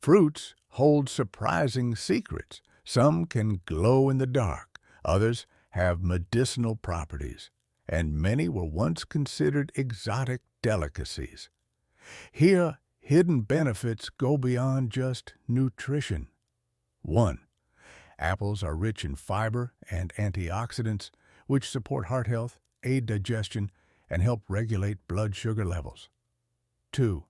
Fruits hold surprising secrets. Some can glow in the dark, others have medicinal properties, and many were once considered exotic delicacies. Here, hidden benefits go beyond just nutrition. 1. Apples are rich in fiber and antioxidants, which support heart health, aid digestion, and help regulate blood sugar levels. 2.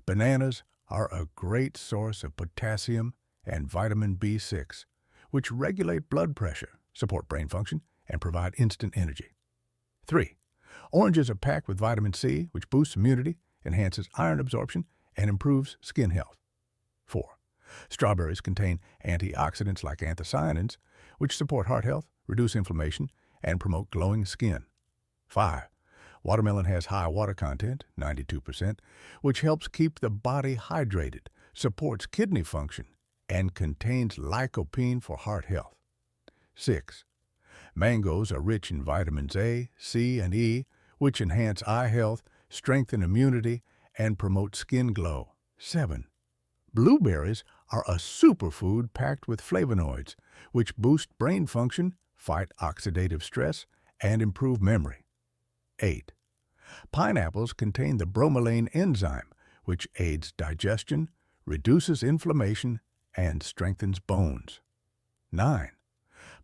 Bananas are a great source of potassium and vitamin B6, which regulate blood pressure, support brain function, and provide instant energy. 3. Oranges are packed with vitamin C, which boosts immunity, enhances iron absorption, and improves skin health. 4. Strawberries contain antioxidants like anthocyanins, which support heart health, reduce inflammation, and promote glowing skin. 5. Watermelon has high water content, 92%, which helps keep the body hydrated, supports kidney function, and contains lycopene for heart health. 6. Mangoes are rich in vitamins A, C, and E, which enhance eye health, strengthen immunity, and promote skin glow. 7. Blueberries are a superfood packed with flavonoids, which boost brain function, fight oxidative stress, and improve memory. 8. Pineapples contain the bromelain enzyme, which aids digestion, reduces inflammation, and strengthens bones. 9.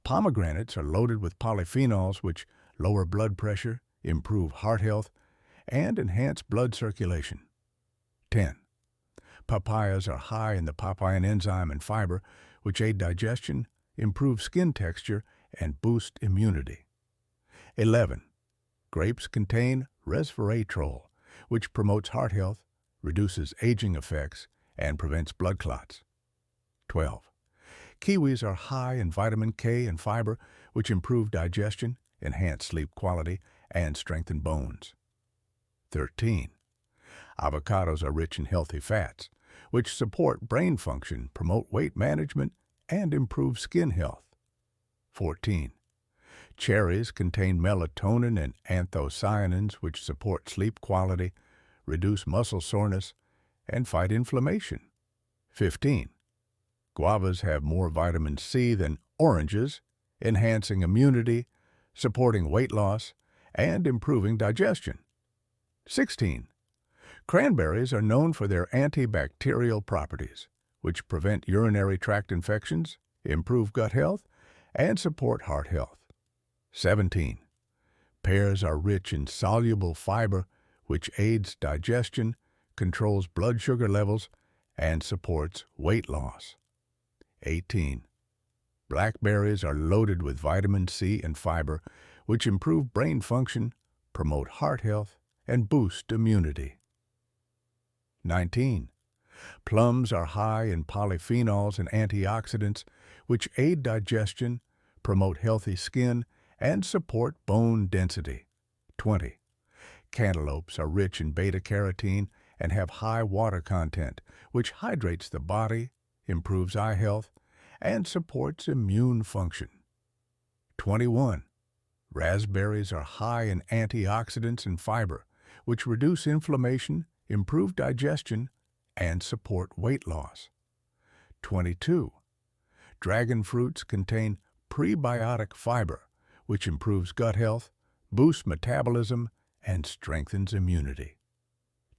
Pomegranates are loaded with polyphenols, which lower blood pressure, improve heart health, and enhance blood circulation. 10. Papayas are high in the papain enzyme and fiber, which aid digestion, improve skin texture, and boost immunity. 11. Grapes contain resveratrol, which promotes heart health, reduces aging effects, and prevents blood clots. 12. Kiwis are high in vitamin K and fiber, which improve digestion, enhance sleep quality, and strengthen bones. 13. Avocados are rich in healthy fats, which support brain function, promote weight management, and improve skin health. 14. Cherries contain melatonin and anthocyanins, which support sleep quality, reduce muscle soreness, and fight inflammation. 15. Guavas have more vitamin C than oranges, enhancing immunity, supporting weight loss, and improving digestion. 16. Cranberries are known for their antibacterial properties, which prevent urinary tract infections, improve gut health, and support heart health. 17. Pears are rich in soluble fiber, which aids digestion, controls blood sugar levels, and supports weight loss. 18. Blackberries are loaded with vitamin C and fiber, which improve brain function, promote heart health, and boost immunity. 19. Plums are high in polyphenols and antioxidants, which aid digestion, promote healthy skin, and support bone density. 20. Cantaloupes are rich in beta-carotene and have high water content, which hydrates the body, improves eye health, and supports immune function. 21. Raspberries are high in antioxidants and fiber, which reduce inflammation, improve digestion, and support weight loss. 22. Dragon fruits contain prebiotic fiber, which improves gut health, boosts metabolism, and strengthens immunity.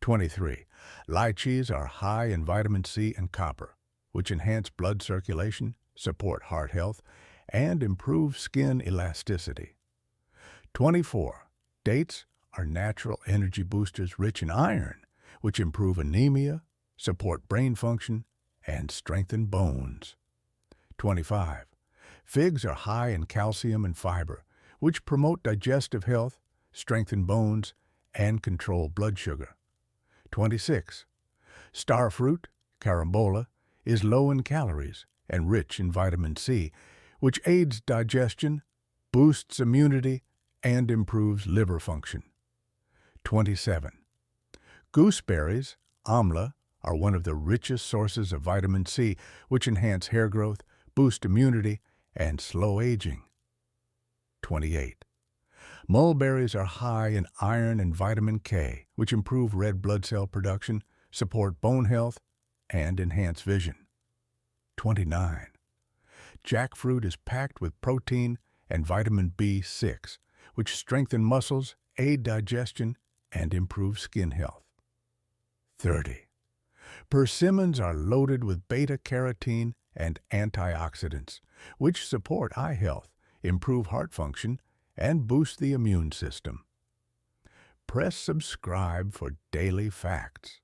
23. Lychees are high in vitamin C and copper, which enhance blood circulation, support heart health, and improve skin elasticity. 24. Dates are natural energy boosters rich in iron, which improve anemia, support brain function, and strengthen bones. 25. Figs are high in calcium and fiber, which promote digestive health, strengthen bones, and control blood sugar. 26. Starfruit, carambola, is low in calories and rich in vitamin C, which aids digestion, boosts immunity, and improves liver function. 27. Gooseberries, amla, are one of the richest sources of vitamin C, which enhance hair growth, boost immunity, and slow aging. 28. Mulberries are high in iron and vitamin K, which improve red blood cell production, support bone health, and enhance vision. 29. Jackfruit is packed with protein and vitamin B6, which strengthen muscles, aid digestion, and improve skin health. 30. Persimmons are loaded with beta-carotene and antioxidants, which support eye health, improve heart function, and boost the immune system. Press subscribe for daily facts.